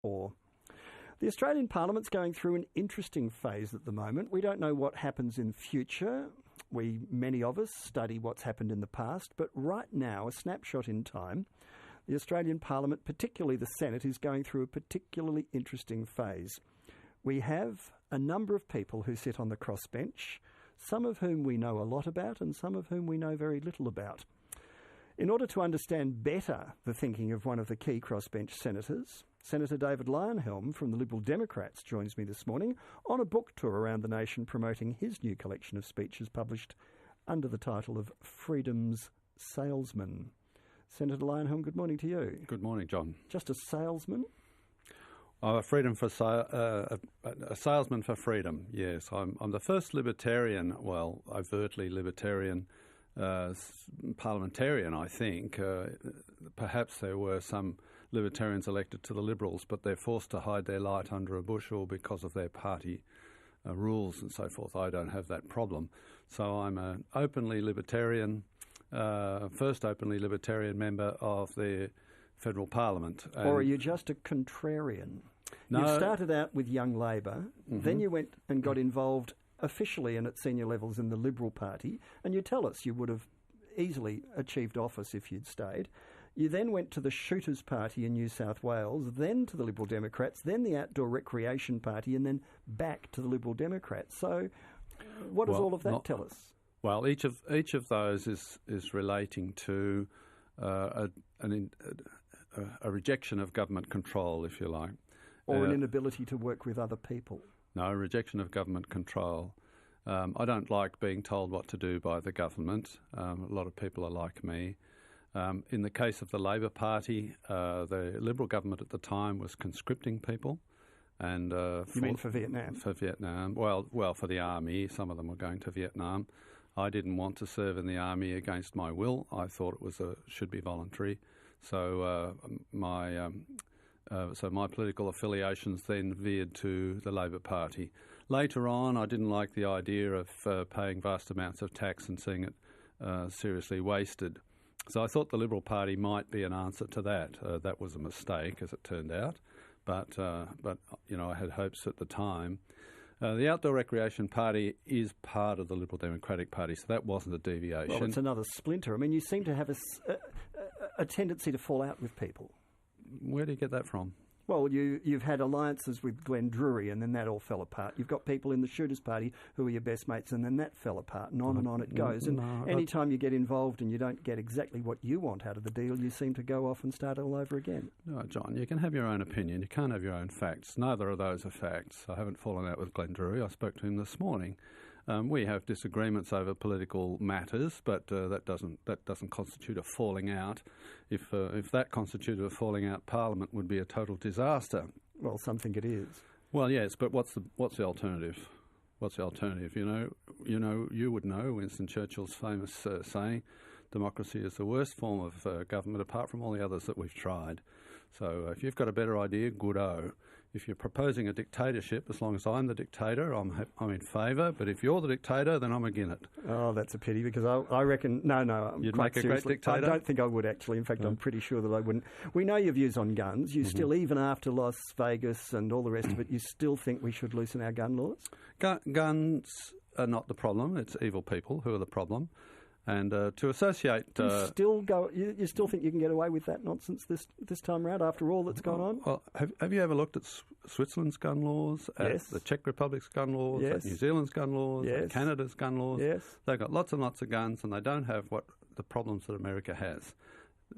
or. The Australian Parliament's going through an interesting phase at the moment. We don't know what happens in future. Many of us study what's happened in the past, but right now, a snapshot in time, the Australian Parliament, particularly the Senate, is going through a particularly interesting phase. We have a number of people who sit on the crossbench, some of whom we know a lot about and some of whom we know very little about. In order to understand better the thinking of one of the key crossbench senators, Senator David Leyonhjelm from the Liberal Democrats joins me this morning on a book tour around the nation promoting his new collection of speeches published under the title of Freedom's Salesman. Senator Leyonhjelm, good morning to you. Good morning, John. Just a salesman? A salesman for freedom, yes. I'm the first libertarian, well, overtly libertarian parliamentarian, I think. Perhaps there were some libertarians elected to the Liberals, but they're forced to hide their light under a bushel because of their party rules and so forth. I don't have that problem. So I'm an openly libertarian, first openly libertarian member of the Federal Parliament. Or are you just a contrarian? No. You started out with Young Labor, then you went and got involved officially and at senior levels in the Liberal Party, and you tell us you would have easily achieved office if you'd stayed. You then went to the Shooters Party in New South Wales, then to the Liberal Democrats, then the Outdoor Recreation Party, and then back to the Liberal Democrats. So what does all of that tell us? Well, each of those is relating to a rejection of government control, if you like. Or an inability to work with other people. No, rejection of government control. I don't like being told what to do by the government. A lot of people are like me. In the case of the Labor Party, the Liberal government at the time was conscripting people. And you mean for Vietnam? For Vietnam. Well, for the army. Some of them were going to Vietnam. I didn't want to serve in the army against my will. I thought it was should be voluntary. So my political affiliations then veered to the Labor Party. Later on, I didn't like the idea of paying vast amounts of tax and seeing it seriously wasted. So I thought the Liberal Party might be an answer to that. That was a mistake, as it turned out. But you know, I had hopes at the time. The Outdoor Recreation Party is part of the Liberal Democratic Party, so that wasn't a deviation. Well, it's another splinter. I mean, you seem to have a tendency to fall out with people. Where do you get that from? Well, you've had alliances with Glenn Drury, and then that all fell apart. You've got people in the Shooters Party who are your best mates, and then that fell apart, and on it goes. And any time you get involved and you don't get exactly what you want out of the deal, you seem to go off and start all over again. No, John, you can have your own opinion. You can't have your own facts. Neither of those are facts. I haven't fallen out with Glenn Drury. I spoke to him this morning. We have disagreements over political matters, but that doesn't constitute a falling out. If that constituted a falling out, Parliament would be a total disaster. Well, some think it is. Well, yes, but what's the alternative? What's the alternative? You would know Winston Churchill's famous saying, "Democracy is the worst form of government apart from all the others that we've tried." So if you've got a better idea, good-o. If you're proposing a dictatorship, as long as I'm the dictator, I'm in favour. But if you're the dictator, then I'm against it. Oh, that's a pity, because I reckon... No, you'd make a great dictator? I don't think I would, actually. In fact, I'm pretty sure that I wouldn't. We know your views on guns. You still, even after Las Vegas and all the rest of it, you still think we should loosen our gun laws? Guns are not the problem. It's evil people who are the problem. And to associate... You still think you can get away with that nonsense this time round after all that's gone on? Well, have you ever looked at Switzerland's gun laws, at the Czech Republic's gun laws, at New Zealand's gun laws, at Canada's gun laws? Yes. They've got lots and lots of guns, and they don't have the problems that America has.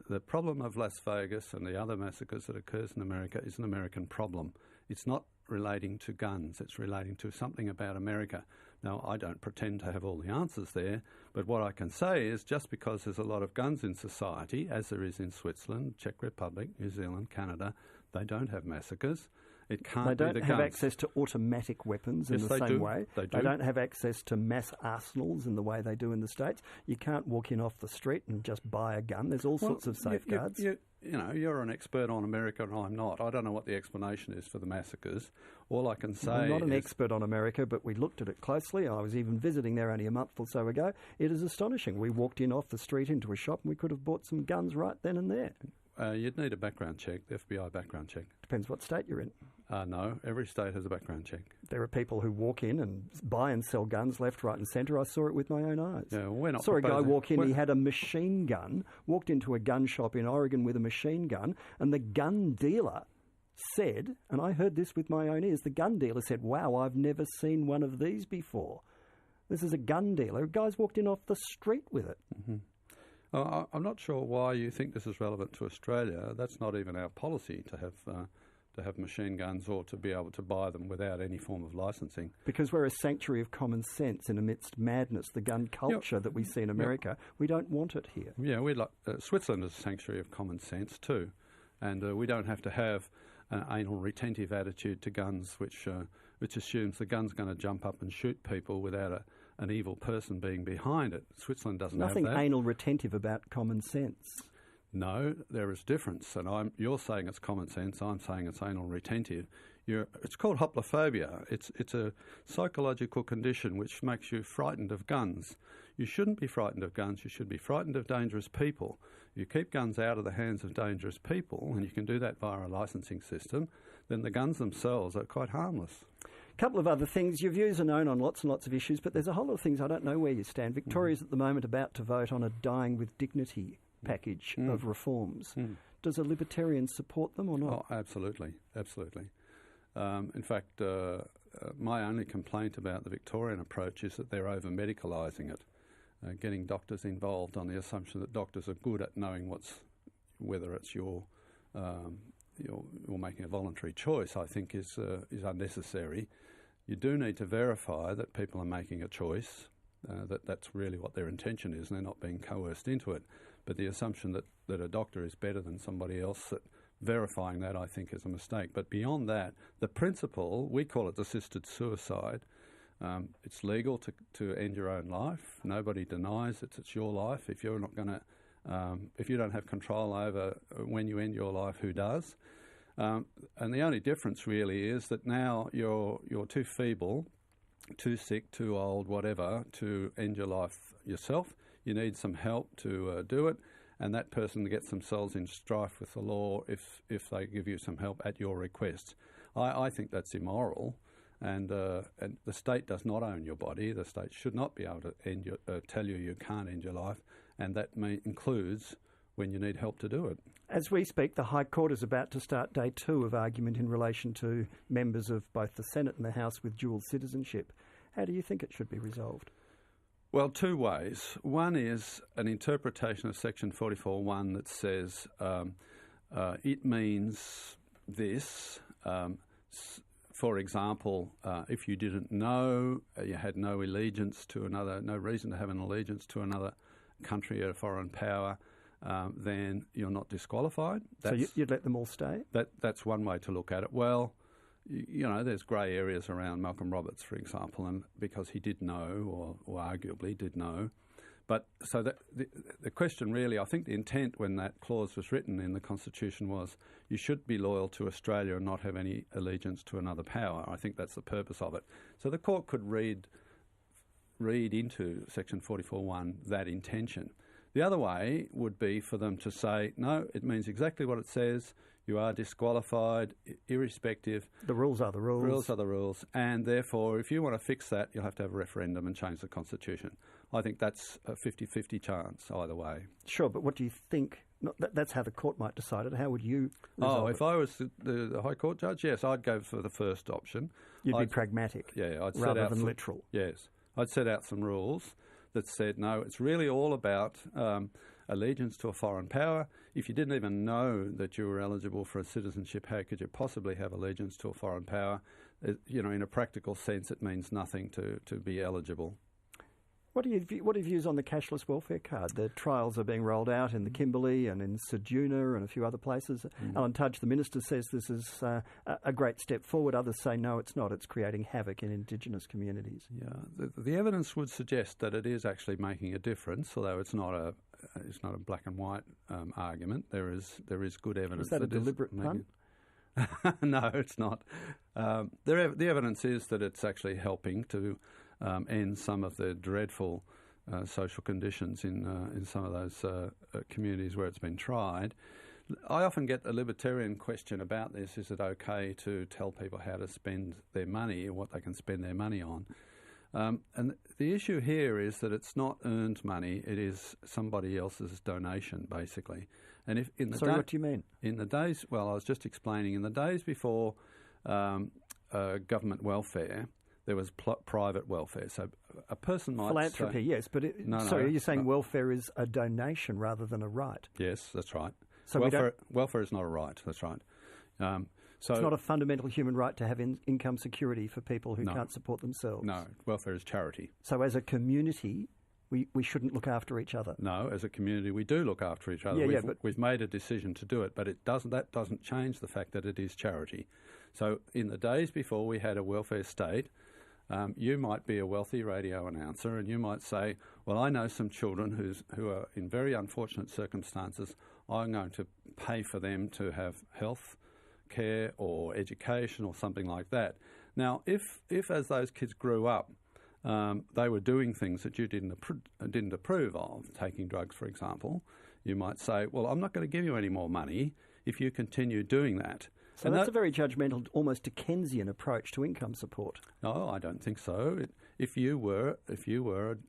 The problem of Las Vegas and the other massacres that occurs in America is an American problem. It's not relating to guns. It's relating to something about America. Now, I don't pretend to have all the answers there, but what I can say is just because there's a lot of guns in society, as there is in Switzerland, Czech Republic, New Zealand, Canada, they don't have massacres. It can't be the guns. They don't have access to automatic weapons in the same way. They don't have access to mass arsenals in the way they do in the States. You can't walk in off the street and just buy a gun. There's all sorts of safeguards. You're an expert on America and I'm not. I don't know what the explanation is for the massacres. All I can say I'm not an expert on America, but we looked at it closely. I was even visiting there only a month or so ago. It is astonishing. We walked in off the street into a shop and we could have bought some guns right then and there. You'd need a background check, the FBI background check. Depends what state you're in. No, every state has a background check. There are people who walk in and buy and sell guns left, right and centre. I saw it with my own eyes. Yeah, well, we're not saw a guy walk in, we're- he had a machine gun, walked into a gun shop in Oregon with a machine gun, and the gun dealer said, and I heard this with my own ears, the gun dealer said, wow, I've never seen one of these before. This is a gun dealer. Guys walked in off the street with it. Mm-hmm. I'm not sure why you think this is relevant to Australia. That's not even our policy to have machine guns or to be able to buy them without any form of licensing. Because we're a sanctuary of common sense and amidst madness, the gun culture that we see in America, we don't want it here. Yeah, we'd like Switzerland is a sanctuary of common sense too, and we don't have to have an anal retentive attitude to guns, which assumes the gun's going to jump up and shoot people without an evil person being behind it. Switzerland doesn't have that. Nothing anal retentive about common sense. No, there is difference, and you're saying it's common sense. I'm saying it's anal retentive. It's called hoplophobia. It's a psychological condition which makes you frightened of guns. You shouldn't be frightened of guns. You should be frightened of dangerous people. You keep guns out of the hands of dangerous people, and you can do that via a licensing system, then the guns themselves are quite harmless. A couple of other things. Your views are known on lots and lots of issues, but there's a whole lot of things I don't know where you stand. Victoria's at the moment about to vote on a Dying with Dignity package of reforms. Does a libertarian support them or not? Oh, absolutely, absolutely. In fact, my only complaint about the Victorian approach is that they're over-medicalising it, getting doctors involved on the assumption that doctors are good at knowing whether it's you're making a voluntary choice, I think is unnecessary. You do need to verify that people are making a choice, that's really what their intention is, and they're not being coerced into it. But the assumption that a doctor is better than somebody else, that verifying that, I think, is a mistake. But beyond that, the principle, we call it assisted suicide. It's legal to end your own life. Nobody denies it's your life. If you're not going to, if you don't have control over when you end your life, who does? And the only difference really is that now you're too feeble, too sick, too old, whatever, to end your life yourself. You need some help to do it, and that person gets themselves in strife with the law if they give you some help at your request. I think that's immoral, and the state does not own your body. The state should not be able to tell you can't end your life, and that includes when you need help to do it. As we speak, the High Court is about to start day 2 of argument in relation to members of both the Senate and the House with dual citizenship. How do you think it should be resolved? Well, two ways. One is an interpretation of Section 44(1) that says it means this. For example, if you didn't know, you had no allegiance to another, no reason to have an allegiance to another country or a foreign power, then you're not disqualified. So you'd let them all stay? That's one way to look at it. Well, there's grey areas around Malcolm Roberts, for example, and because he did know, or arguably did know. But so the question really, I think the intent when that clause was written in the Constitution was you should be loyal to Australia and not have any allegiance to another power. I think that's the purpose of it. So the court could read into Section 44(1) that intention. The other way would be for them to say, no, it means exactly what it says. You are disqualified, irrespective. The rules are the rules. Rules are the rules. And therefore, if you want to fix that, you'll have to have a referendum and change the Constitution. I think that's a 50-50 chance either way. Sure, but what do you think? That's how the court might decide it. How would you resolve if I was the High Court judge, yes, I'd go for the first option. You'd be pragmatic rather than literal. Yes. I'd set out some rules that said, no, it's really all about allegiance to a foreign power. If you didn't even know that you were eligible for a citizenship, how could you possibly have allegiance to a foreign power? In a practical sense, it means nothing to be eligible. What are your views on the cashless welfare card? The trials are being rolled out in the Kimberley and in Ceduna and a few other places. Alan Tudge, the Minister, says this is a great step forward. Others say, no, it's not. It's creating havoc in Indigenous communities. Yeah, the evidence would suggest that it is actually making a difference, although it's not a black and white argument. There is good evidence. Is that a deliberate pun? No, it's not. The evidence is that it's actually helping to end some of the dreadful social conditions in some of those communities where it's been tried. I often get the libertarian question about this: is it okay to tell people how to spend their money or what they can spend their money on? And the issue here is that it's not earned money; it is somebody else's donation, basically. And if in the Sorry, what do you mean? In the days, well, I was just explaining. In the days before government welfare, there was private welfare. So a person might philanthropy, say, yes, but you're saying welfare is a donation rather than a right. Yes, that's right. So welfare is not a right. That's right. So it's not a fundamental human right to have income security for people who can't support themselves. No, welfare is charity. So as a community, we shouldn't look after each other. No, as a community, we do look after each other. But we've made a decision to do it, but that doesn't change the fact that it is charity. So in the days before we had a welfare state, you might be a wealthy radio announcer and you might say, well, I know some children who are in very unfortunate circumstances. I'm going to pay for them to have health care or education or something like that. Now, if as those kids grew up, they were doing things that you didn't approve of, taking drugs, for example, you might say, well, I'm not going to give you any more money if you continue doing that. So that's a very judgmental, almost Dickensian approach to income support. No, I don't think so. If you were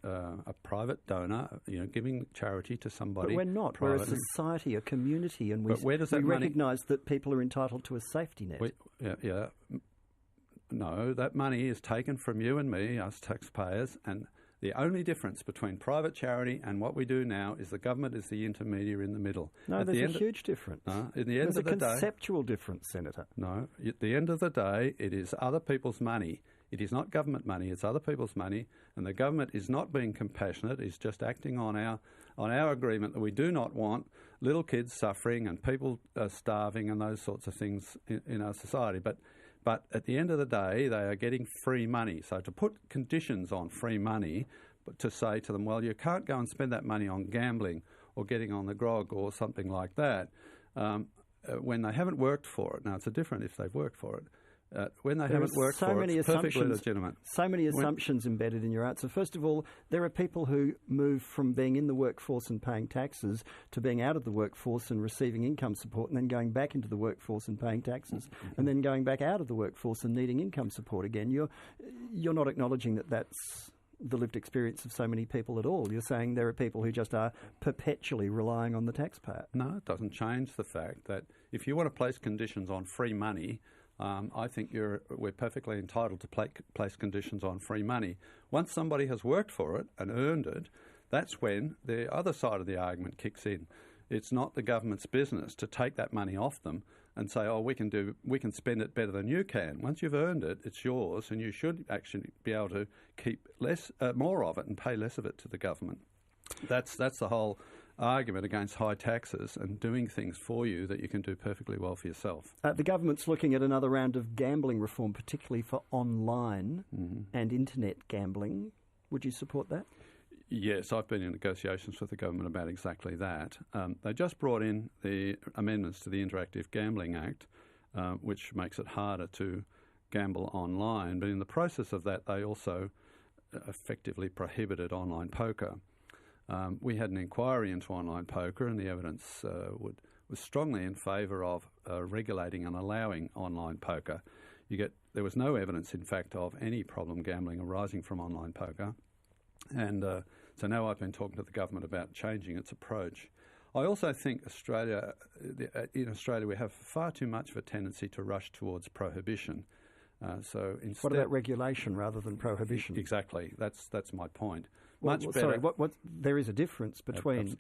a private donor, giving charity to somebody, but we're not. Private, we're a society, a community, and we recognise that people are entitled to a safety net. No, that money is taken from you and me, us taxpayers, and the only difference between private charity and what we do now is the government is the intermediary in the middle. No, there's a huge difference. There's a conceptual difference, Senator. No, at the end of the day, it is other people's money. It is not government money, it's other people's money, and the government is not being compassionate, it's just acting on our agreement that we do not want little kids suffering and people starving and those sorts of things in our society. But at the end of the day, they are getting free money. So to put conditions on free money, but to say to them, well, you can't go and spend that money on gambling or getting on the grog or something like that, when they haven't worked for it. Now, it's different if they've worked for it. When they haven't worked for it, it's perfectly legitimate. So many assumptions embedded in your answer. First of all, there are people who move from being in the workforce and paying taxes to being out of the workforce and receiving income support and then going back into the workforce and paying taxes and then going back out of the workforce and needing income support again. You're not acknowledging that that's the lived experience of so many people at all. You're saying there are people who just are perpetually relying on the taxpayer. No, it doesn't change the fact that if you want to place conditions on free money, I think we're perfectly entitled to place conditions on free money. Once somebody has worked for it and earned it, that's when the other side of the argument kicks in. It's not the government's business to take that money off them and say, oh, we can spend it better than you can. Once you've earned it, it's yours, and you should actually be able to keep more of it and pay less of it to the government. That's the whole argument against high taxes and doing things for you that you can do perfectly well for yourself. The government's looking at another round of gambling reform, particularly for online and internet gambling. Would you support that? Yes, I've been in negotiations with the government about exactly that. They just brought in the amendments to the Interactive Gambling Act, which makes it harder to gamble online. But in the process of that, they also effectively prohibited online poker. We had an inquiry into online poker, and the evidence was strongly in favour of regulating and allowing online poker. There was no evidence, in fact, of any problem gambling arising from online poker. And so now I've been talking to the government about changing its approach. I also think in Australia we have far too much of a tendency to rush towards prohibition. So instead, what about regulation rather than prohibition? Exactly. That's my point. Much better. Sorry, there is a difference between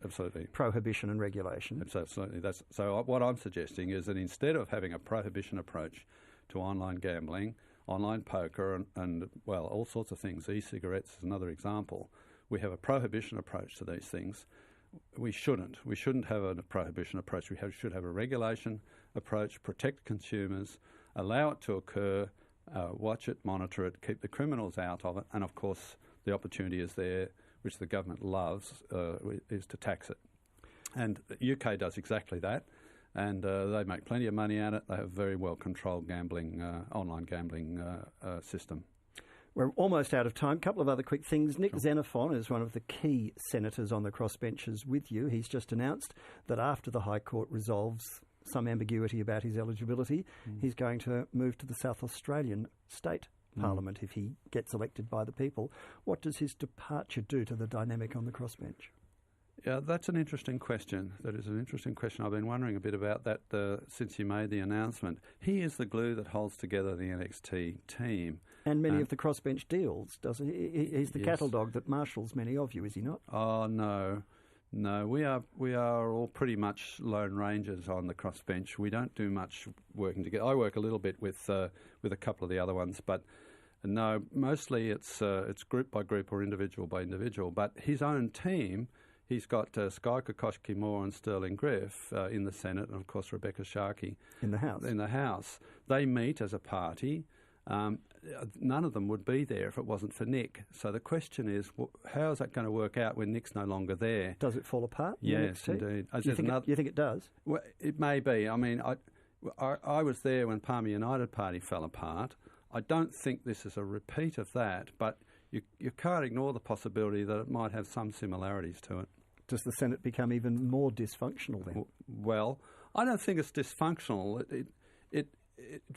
prohibition and regulation. Absolutely. So what I'm suggesting is that instead of having a prohibition approach to online gambling, online poker and all sorts of things, e-cigarettes is another example, we have a prohibition approach to these things. We shouldn't have a prohibition approach. We should have a regulation approach, protect consumers, allow it to occur, watch it, monitor it, keep the criminals out of it, and of course the opportunity is there, which the government loves, is to tax it. And the UK does exactly that, and they make plenty of money at it. They have a very well-controlled online gambling system. We're almost out of time. A couple of other quick things. Nick Xenophon is one of the key senators on the crossbenches with you. He's just announced that after the High Court resolves some ambiguity about his eligibility, he's going to move to the South Australian State Parliament if he gets elected by the people. What does his departure do to the dynamic on the crossbench? Yeah, that's an interesting question. That is an interesting question. I've been wondering a bit about that since you made the announcement. He is the glue that holds together the NXT team. And many of the crossbench deals, doesn't he? He's the cattle dog that marshals many of you, is he not? Oh, no. No, we are all pretty much lone rangers on the crossbench. We don't do much working together. I work a little bit with a couple of the other ones, but no, mostly it's group by group or individual by individual. But his own team... He's got Skye Kokoschki-Moore and Sterling Griff in the Senate, and of course Rebecca Sharkey in the House. They meet as a party. None of them would be there if it wasn't for Nick. So the question is, how is that going to work out when Nick's no longer there? Does it fall apart? Yes, indeed. You think it does? Well, it may be. I mean, I was there when Palmer United Party fell apart. I don't think this is a repeat of that, but you can't ignore the possibility that it might have some similarities to it. Does the Senate become even more dysfunctional then? Well, I don't think it's dysfunctional. It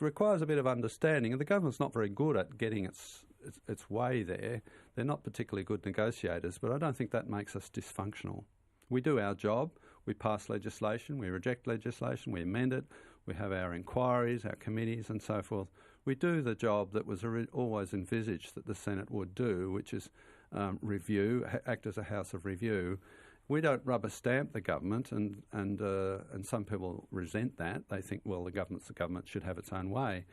requires a bit of understanding, and the government's not very good at getting its way there. They're not particularly good negotiators, but I don't think that makes us dysfunctional. We do our job. We pass legislation. We reject legislation. We amend it. We have our inquiries, our committees, and so forth. We do the job that was always envisaged that the Senate would do, which is review, act as a house of review. We don't rubber stamp the government, and some people resent that. They think, well, the government should have its own way.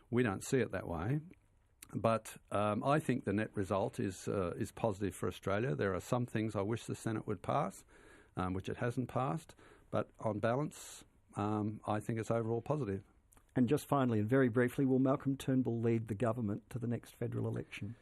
We don't see it that way. But I think the net result is positive for Australia. There are some things I wish the Senate would pass, which it hasn't passed. But on balance, I think it's overall positive. And just finally, and very briefly, will Malcolm Turnbull lead the government to the next federal election?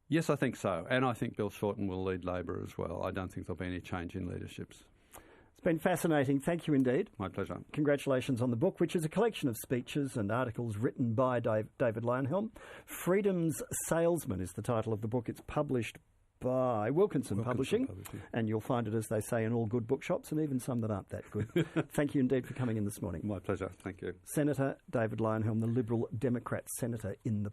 Yes, I think so. And I think Bill Shorten will lead Labor as well. I don't think there'll be any change in leaderships. It's been fascinating. Thank you indeed. My pleasure. Congratulations on the book, which is a collection of speeches and articles written by David Leyonhjelm. Freedom's Salesman is the title of the book. It's published by Wilkinson Publishing, and you'll find it, as they say, in all good bookshops and even some that aren't that good. Thank you indeed for coming in this morning. My pleasure. Thank you. Senator David Leyonhjelm, the Liberal Democrat Senator in the